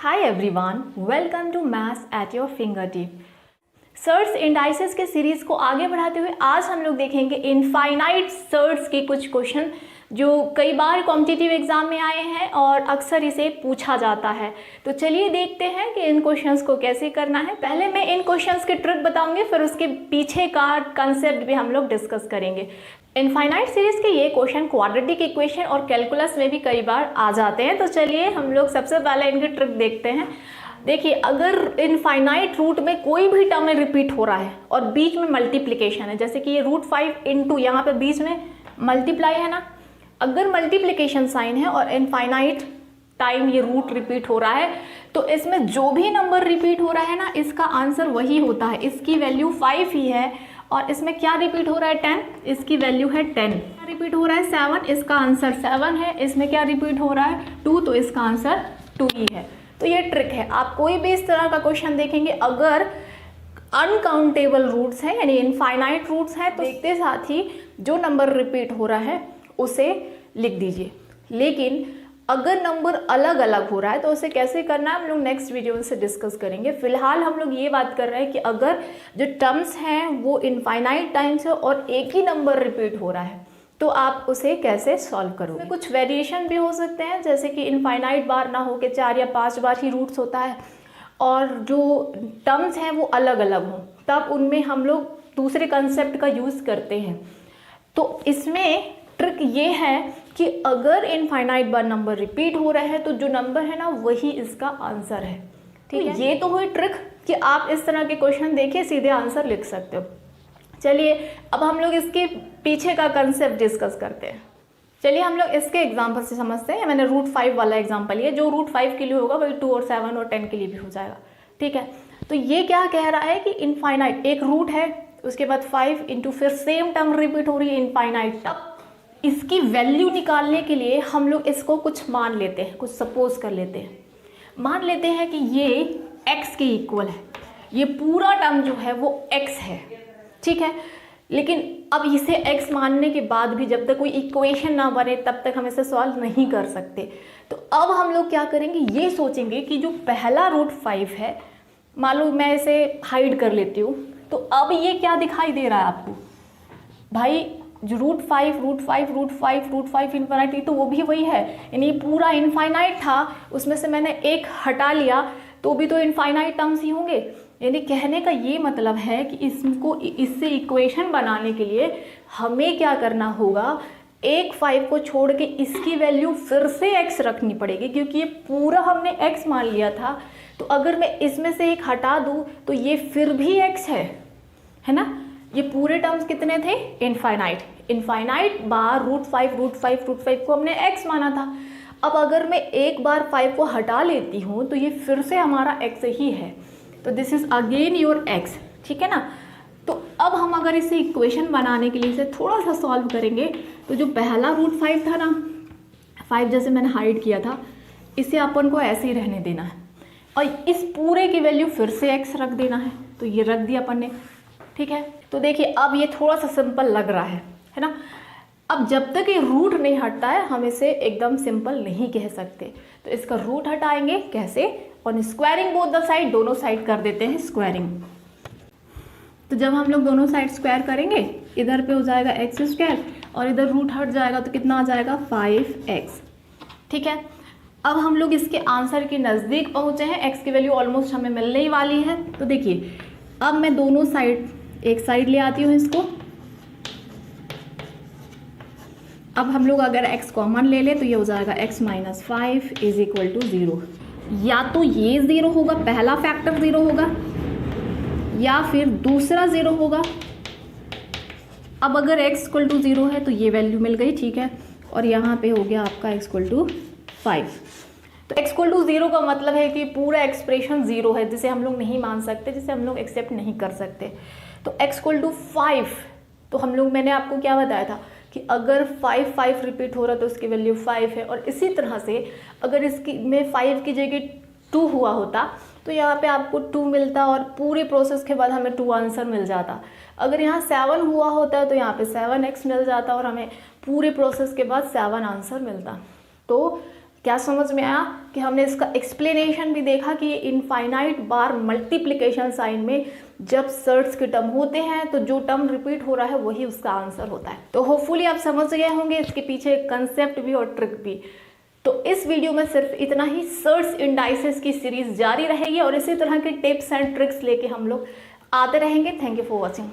Hi everyone, welcome to maths at your finger tip. Surds indices के series को आगे बढ़ाते हुए आज हम लोग देखेंगे इनफाइनाइट सर्ट्स के कुछ क्वेश्चन जो कई बार कॉम्पिटिटिव एग्जाम में आए हैं और अक्सर इसे पूछा जाता है। तो चलिए देखते हैं कि इन क्वेश्चंस को कैसे करना है। पहले मैं इन क्वेश्चंस के ट्रिक बताऊंगी, फिर उसके पीछे का कंसेप्ट भी हम लोग डिस्कस करेंगे। इनफाइनाइट सीरीज के ये क्वेश्चन क्वाड्रेटिक इक्वेशन और कैलकुलस में भी कई बार आ जाते हैं। तो चलिए हम लोग सबसे पहले इनकी ट्रिक देखते हैं। देखिए, अगर इनफाइनाइट रूट में कोई भी टर्म रिपीट हो रहा है और बीच में मल्टीप्लिकेशन है, जैसे कि ये √5 इंटू यहाँ पे बीच में मल्टीप्लाई है ना, अगर मल्टीप्लिकेशन साइन है और इनफाइनाइट टाइम ये रूट रिपीट हो रहा है तो इसमें जो भी नंबर रिपीट हो रहा है ना, इसका आंसर वही होता है। इसकी वैल्यू 5 ही है और इसमें क्या रिपीट हो रहा है 10, इसकी वैल्यू है 10। क्या रिपीट हो रहा है 7, इसका आंसर 7 है। इसमें क्या रिपीट हो रहा है 2, तो इसका आंसर 2 ही है। तो ये ट्रिक है। आप कोई भी इस तरह का क्वेश्चन देखेंगे अगर अनकाउंटेबल रूट्स हैं यानी इनफाइनाइट रूट्स हैं तो देखते साथ ही जो नंबर रिपीट हो रहा है उसे लिख दीजिए। लेकिन अगर नंबर अलग अलग हो रहा है तो उसे कैसे करना है हम लोग नेक्स्ट वीडियो से डिस्कस करेंगे। फिलहाल हम लोग ये बात कर रहे हैं कि अगर जो टर्म्स हैं वो इनफाइनाइट टाइम्स है और एक ही नंबर रिपीट हो रहा है तो आप उसे कैसे सॉल्व करोगे। कुछ वेरिएशन भी हो सकते हैं, जैसे कि इनफाइनाइट बार ना हो के 4 या 5 बार ही रूट्स होता है और जो टर्म्स हैं वो अलग अलग हों, तब उनमें हम लोग दूसरे कंसेप्ट का यूज़ करते हैं। तो इसमें ट्रिक ये है कि अगर इनफाइनाइट बार नंबर रिपीट हो रहा है तो जो नंबर है ना वही इसका आंसर है। ठीक है, ये तो हुई ट्रिक कि आप इस तरह के क्वेश्चन देखिए सीधे आंसर लिख सकते हो। चलिए अब हम लोग इसके पीछे का कंसेप्ट डिस्कस करते हैं। चलिए हम लोग इसके एग्जाम्पल से समझते हैं। मैंने √5 वाला एग्जाम्पल लिया, जो √5 के लिए होगा वही 2 और 7 और 10 के लिए भी हो जाएगा। ठीक है, तो ये क्या कह रहा है कि इनफाइनाइट एक रूट है, उसके बाद 5 इंटू फिर सेम टर्म रिपीट हो रही है इनफाइनाइट। तब इसकी वैल्यू निकालने के लिए हम लोग इसको कुछ मान लेते हैं, कुछ सपोज कर लेते हैं। मान लेते हैं कि ये x के इक्वल है, ये पूरा टर्म जो है वो x है। ठीक है, लेकिन अब इसे x मानने के बाद भी जब तक कोई इक्वेशन ना बने तब तक हम इसे सॉल्व नहीं कर सकते। तो अब हम लोग क्या करेंगे, ये सोचेंगे कि जो पहला √5 है, मान लो मैं इसे हाइड कर लेती हूँ, तो अब ये क्या दिखाई दे रहा है आपको भाई, जो √5 इनफाइनाइट तो वो भी वही है, यानी पूरा इनफाइनाइट था, उसमें से मैंने एक हटा लिया तो भी तो इनफाइनाइट टर्म्स ही होंगे। यानी कहने का ये मतलब है कि इससे इक्वेशन बनाने के लिए हमें क्या करना होगा, एक 5 को छोड़ के इसकी वैल्यू फिर से x रखनी पड़ेगी, क्योंकि ये पूरा हमने x मान लिया था। तो अगर मैं इसमें से एक हटा दूँ तो ये फिर भी x है ना। ये पूरे टर्म्स कितने थे इनफाइनाइट बार √5 को हमने x माना था। अब अगर मैं एक बार 5 को हटा लेती हूँ तो ये फिर से हमारा x ही है, तो this is again your x। ठीक है ना। तो अब हम अगर इसे इक्वेशन बनाने के लिए इसे थोड़ा सा सॉल्व करेंगे तो जो पहला √5 था ना, 5 जैसे मैंने हाइड किया था, इसे अपन को ऐसे ही रहने देना है और इस पूरे की वैल्यू फिर से x रख देना है। तो ये रख दिया अपन ने। ठीक है, तो देखिए अब ये थोड़ा सा सिंपल लग रहा है ना। अब जब तक ये रूट नहीं हटता है हम इसे एकदम सिंपल नहीं कह सकते। तो इसका रूट हटाएंगे कैसे, और स्क्वायरिंग बोथ द साइड, दोनों साइड कर देते हैं स्क्वायरिंग। तो जब हम लोग दोनों साइड स्क्वायर करेंगे, इधर पे हो जाएगा x² और इधर रूट हट जाएगा तो कितना आ जाएगा 5x। ठीक है, अब हम लोग इसके आंसर के नज़दीक पहुँचे हैं, x की वैल्यू ऑलमोस्ट हमें मिलने ही वाली है। तो देखिए अब मैं दोनों साइड, एक साइड ले आती हूँ इसको। अब हम लोग अगर x कॉमन ले लें तो ये हो जाएगा x - 5 = 0। या तो ये 0 होगा, पहला फैक्टर 0 होगा, या फिर दूसरा 0 होगा। अब अगर x = 0 है तो ये वैल्यू मिल गई। ठीक है, और यहाँ पे हो गया आपका x = 5। तो x = 0 का मतलब है कि पूरा एक्सप्रेशन 0 है, जिसे हम लोग नहीं मान सकते, जिसे हम लोग एक्सेप्ट नहीं कर सकते। तो x = 5, तो हम लोग, मैंने आपको क्या बताया था कि अगर 5 रिपीट हो रहा तो उसकी वैल्यू 5 है। और इसी तरह से अगर इसकी में 5 की जगह 2 हुआ होता तो यहाँ पे आपको 2 मिलता और पूरी प्रोसेस के बाद हमें 2 आंसर मिल जाता। अगर यहाँ 7 हुआ होता तो यहाँ पे 7x मिल जाता और हमें पूरे प्रोसेस के बाद 7 आंसर मिलता। तो क्या समझ में आया कि हमने इसका एक्सप्लेनेशन भी देखा कि इनफाइनाइट बार मल्टीप्लिकेशन साइन में जब सर्ट्स के टर्म होते हैं तो जो टर्म रिपीट हो रहा है वही उसका आंसर होता है। तो होपफुली आप समझ गए होंगे इसके पीछे कंसेप्ट भी और ट्रिक भी। तो इस वीडियो में सिर्फ इतना ही। सर्ट्स इंडाइसेस की सीरीज जारी रहेगी और इसी तरह के टिप्स एंड ट्रिक्स लेके हम लोग आते रहेंगे। Thank you for watching.